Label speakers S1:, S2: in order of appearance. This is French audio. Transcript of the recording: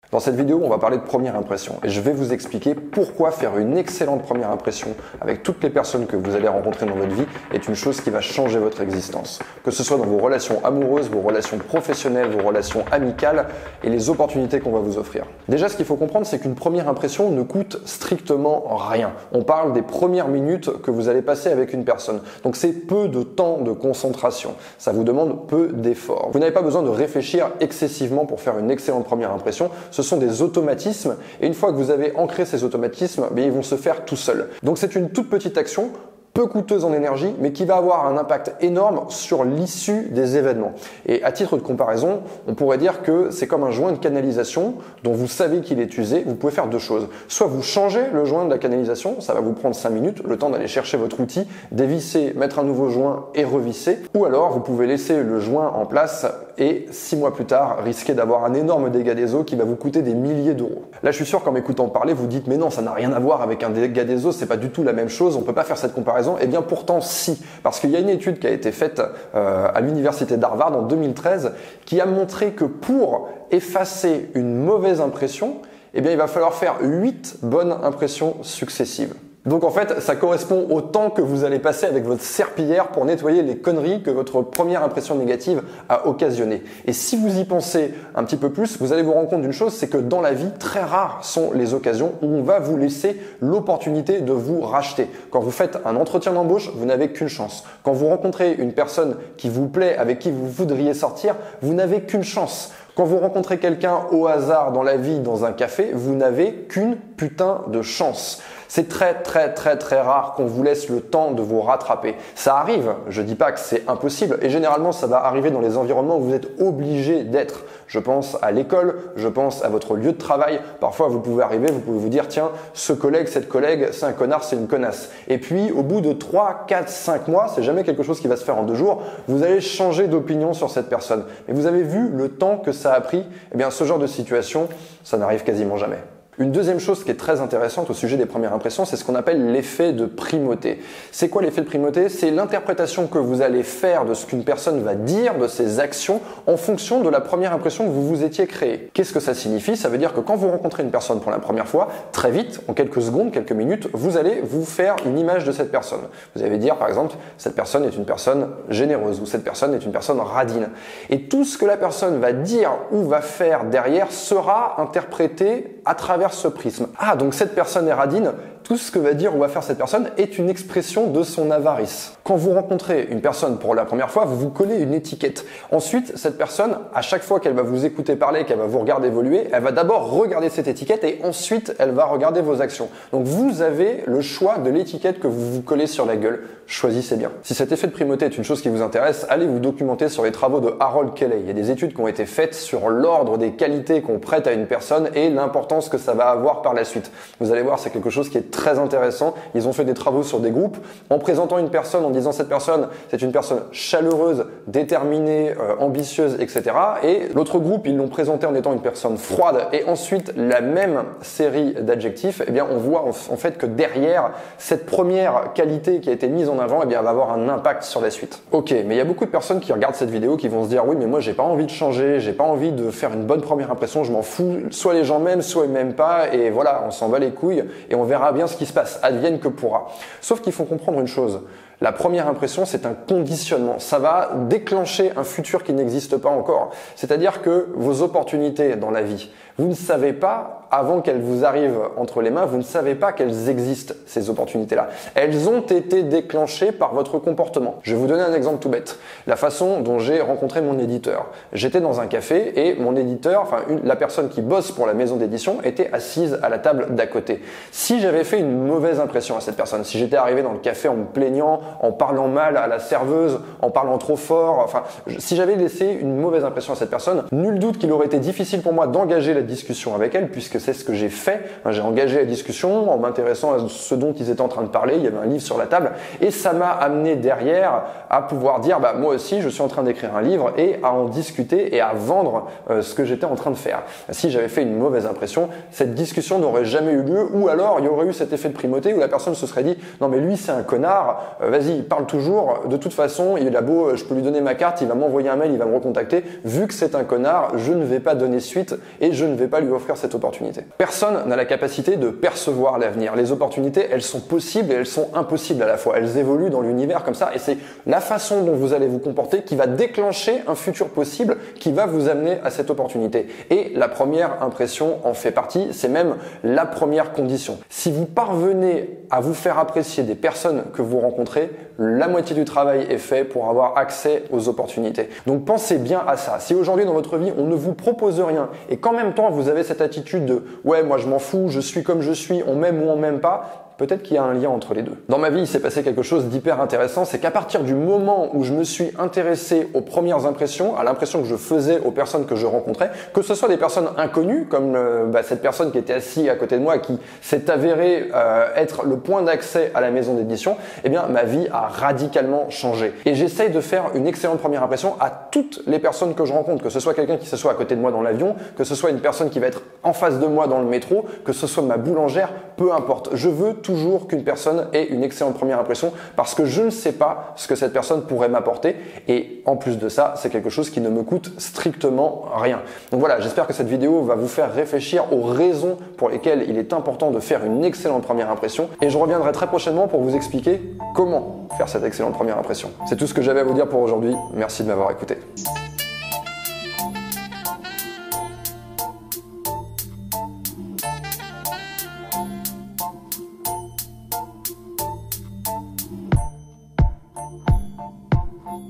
S1: Dans cette vidéo, on va parler de première impression et je vais vous expliquer pourquoi faire une excellente première impression avec toutes les personnes que vous allez rencontrer dans votre vie est une chose qui va changer votre existence. Que ce soit dans vos relations amoureuses, vos relations professionnelles, vos relations amicales et les opportunités qu'on va vous offrir. Déjà, ce qu'il faut comprendre, c'est qu'une première impression ne coûte strictement rien. On parle des premières minutes que vous allez passer avec une personne. Donc c'est peu de temps de concentration. Ça vous demande peu d'efforts. Vous n'avez pas besoin de réfléchir excessivement pour faire une excellente première impression. Ce sont des automatismes et une fois que vous avez ancré ces automatismes, ils vont se faire tout seuls. Donc c'est une toute petite action, peu coûteuse en énergie, mais qui va avoir un impact énorme sur l'issue des événements. Et à titre de comparaison, on pourrait dire que c'est comme un joint de canalisation dont vous savez qu'il est usé. Vous pouvez faire deux choses. Soit vous changez le joint de la canalisation, ça va vous prendre 5 minutes, le temps d'aller chercher votre outil, dévisser, mettre un nouveau joint et revisser. Ou alors vous pouvez laisser le joint en place et 6 mois plus tard, risquer d'avoir un énorme dégât des eaux qui va vous coûter des milliers d'euros. Là, je suis sûr qu'en m'écoutant parler, vous dites mais non, ça n'a rien à voir avec un dégât des eaux, c'est pas du tout la même chose, on peut pas faire cette comparaison. Eh bien pourtant si, parce qu'il y a une étude qui a été faite à l'université d'Harvard en 2013 qui a montré que pour effacer une mauvaise impression, eh bien il va falloir faire 8 bonnes impressions successives. Donc en fait, ça correspond au temps que vous allez passer avec votre serpillière pour nettoyer les conneries que votre première impression négative a occasionnées. Et si vous y pensez un petit peu plus, vous allez vous rendre compte d'une chose, c'est que dans la vie, très rares sont les occasions où on va vous laisser l'opportunité de vous racheter. Quand vous faites un entretien d'embauche, vous n'avez qu'une chance. Quand vous rencontrez une personne qui vous plaît, avec qui vous voudriez sortir, vous n'avez qu'une chance. Quand vous rencontrez quelqu'un au hasard dans la vie, dans un café, vous n'avez qu'une putain de chance. C'est très rare qu'on vous laisse le temps de vous rattraper. Ça arrive, je dis pas que c'est impossible et généralement ça va arriver dans les environnements où vous êtes obligé d'être. Je pense à l'école, je pense à votre lieu de travail. Parfois vous pouvez arriver, vous pouvez vous dire tiens, ce collègue, cette collègue, c'est un connard, c'est une connasse. Et puis au bout de 3, 4, 5 mois, c'est jamais quelque chose qui va se faire en 2 jours, vous allez changer d'opinion sur cette personne. Mais vous avez vu le temps que ça a pris? Eh bien ce genre de situation, ça n'arrive quasiment jamais. Une deuxième chose qui est très intéressante au sujet des premières impressions, c'est ce qu'on appelle l'effet de primauté. C'est quoi l'effet de primauté? C'est l'interprétation que vous allez faire de ce qu'une personne va dire, de ses actions, en fonction de la première impression que vous vous étiez créée. Qu'est-ce que ça signifie? Ça veut dire que quand vous rencontrez une personne pour la première fois, très vite, en quelques secondes, quelques minutes, vous allez vous faire une image de cette personne. Vous allez dire par exemple, cette personne est une personne généreuse ou cette personne est une personne radine. Et tout ce que la personne va dire ou va faire derrière sera interprété à travers ce prisme. Ah, donc cette personne est radine, tout ce que va dire ou va faire cette personne est une expression de son avarice. Quand vous rencontrez une personne pour la première fois, vous vous collez une étiquette. Ensuite, cette personne, à chaque fois qu'elle va vous écouter parler, qu'elle va vous regarder évoluer, elle va d'abord regarder cette étiquette et ensuite elle va regarder vos actions. Donc vous avez le choix de l'étiquette que vous vous collez sur la gueule. Choisissez bien. Si cet effet de primauté est une chose qui vous intéresse, allez vous documenter sur les travaux de Harold Kelley. Il y a des études qui ont été faites sur l'ordre des qualités qu'on prête à une personne et l'importance que ça va avoir par la suite. Vous allez voir, c'est quelque chose qui est très intéressant. Ils ont fait des travaux sur des groupes en présentant une personne, en disant cette personne, c'est une personne chaleureuse, déterminée, ambitieuse, etc. Et l'autre groupe, ils l'ont présenté en étant une personne froide. Et ensuite, la même série d'adjectifs, eh bien, on voit en fait que derrière cette première qualité qui a été mise en avant, eh bien, elle va avoir un impact sur la suite. Ok, mais il y a beaucoup de personnes qui regardent cette vidéo qui vont se dire oui, mais moi, j'ai pas envie de changer, j'ai pas envie de faire une bonne première impression, je m'en fous. Soit les gens m'aiment, soit ils m'aiment pas, et voilà, on s'en bat les couilles et on verra bien ce qui se passe, advienne que pourra. Sauf qu'il faut comprendre une chose. La première impression, c'est un conditionnement. Ça va déclencher un futur qui n'existe pas encore. C'est-à-dire que vos opportunités dans la vie, vous ne savez pas, avant qu'elles vous arrivent entre les mains, vous ne savez pas qu'elles existent, ces opportunités-là. Elles ont été déclenchées par votre comportement. Je vais vous donner un exemple tout bête. La façon dont j'ai rencontré mon éditeur. J'étais dans un café et mon éditeur, la personne qui bosse pour la maison d'édition, était assise à la table d'à côté. Si j'avais fait une mauvaise impression à cette personne, si j'étais arrivé dans le café en me plaignant, en parlant mal à la serveuse, en parlant trop fort, si j'avais laissé une mauvaise impression à cette personne, nul doute qu'il aurait été difficile pour moi d'engager la discussion avec elle, puisque c'est ce que j'ai fait. J'ai engagé la discussion en m'intéressant à ce dont ils étaient en train de parler. Il y avait un livre sur la table et ça m'a amené derrière à pouvoir dire moi aussi je suis en train d'écrire un livre et à en discuter et à vendre ce que j'étais en train de faire. Si j'avais fait une mauvaise impression, cette discussion n'aurait jamais eu lieu, ou alors il y aurait eu cet effet de primauté où la personne se serait dit non mais lui c'est un connard, vas-y, parle toujours. De toute façon, il a beau, je peux lui donner ma carte, il va m'envoyer un mail, il va me recontacter. Vu que c'est un connard, je ne vais pas donner suite et je ne vais pas lui offrir cette opportunité. Personne n'a la capacité de percevoir l'avenir. Les opportunités, elles sont possibles et elles sont impossibles à la fois. Elles évoluent dans l'univers comme ça et c'est la façon dont vous allez vous comporter qui va déclencher un futur possible qui va vous amener à cette opportunité. Et la première impression en fait partie, c'est même la première condition. Si vous parvenez à vous faire apprécier des personnes que vous rencontrez, la moitié du travail est fait pour avoir accès aux opportunités. Donc pensez bien à ça. Si aujourd'hui dans votre vie, on ne vous propose rien et qu'en même temps vous avez cette attitude de « ouais, moi je m'en fous, je suis comme je suis, on m'aime ou on m'aime pas », peut-être qu'il y a un lien entre les deux. Dans ma vie, il s'est passé quelque chose d'hyper intéressant, c'est qu'à partir du moment où je me suis intéressé aux premières impressions, à l'impression que je faisais aux personnes que je rencontrais, que ce soit des personnes inconnues, comme cette personne qui était assise à côté de moi, qui s'est avérée être le point d'accès à la maison d'édition, eh bien ma vie a radicalement changé. Et j'essaye de faire une excellente première impression à toutes les personnes que je rencontre, que ce soit quelqu'un qui s'assoit à côté de moi dans l'avion, que ce soit une personne qui va être en face de moi dans le métro, que ce soit ma boulangère, peu importe. Je veux toujours qu'une personne ait une excellente première impression parce que je ne sais pas ce que cette personne pourrait m'apporter et en plus de ça, c'est quelque chose qui ne me coûte strictement rien. Donc voilà, j'espère que cette vidéo va vous faire réfléchir aux raisons pour lesquelles il est important de faire une excellente première impression et je reviendrai très prochainement pour vous expliquer comment faire cette excellente première impression. C'est tout ce que j'avais à vous dire pour aujourd'hui. Merci de m'avoir écouté.